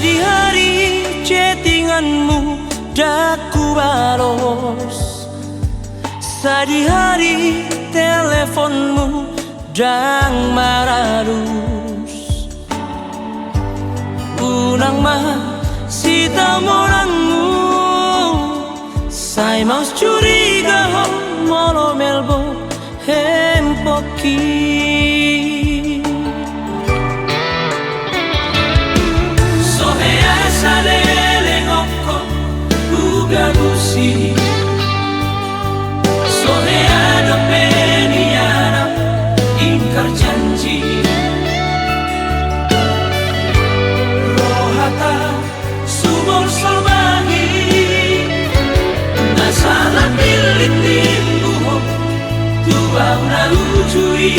Tadi hari chattinganmu dah ku balos, tadi hari teleponmu dang mararus. Unang masita morangmu, sai mau curiga ho molo melbo hempoki. Gabusi soleado peniana ingkar janji rohata sumur solbangi nasalah pilit timbuho tuau na ujui.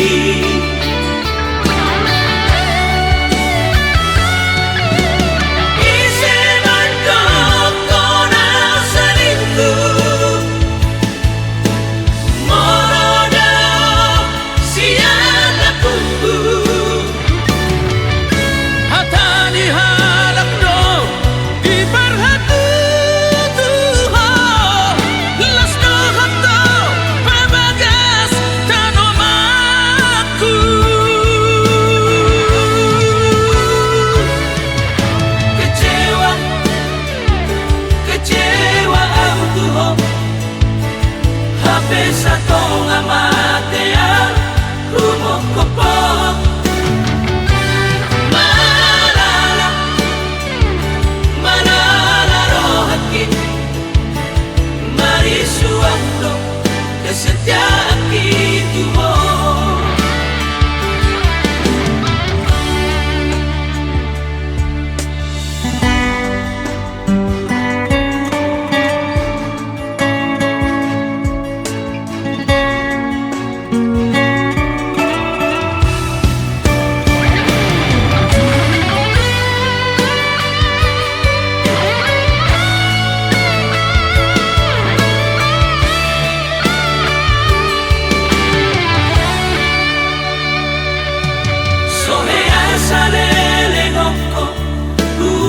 Sa tonga matea rumokopo malala malala rohaki mari suando kesetiaan kita.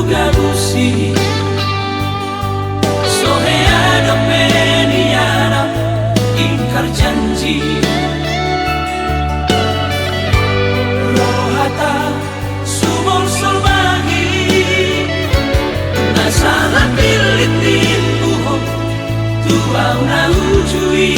Gabusi soleado peniana ingkar janji rohata sumur solbangi nasalah pilit timbuho tuau na ujui.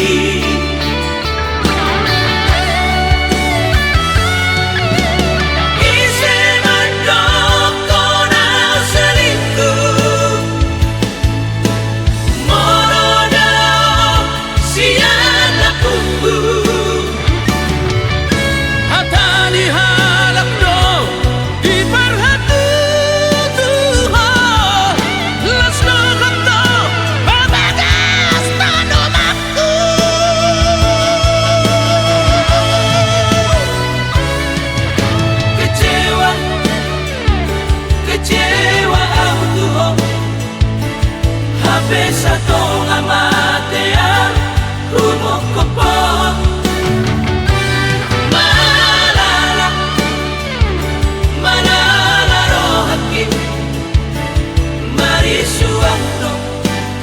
Sa tonga matea rumokopo malala malala rohaki mari suando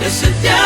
kesetiaan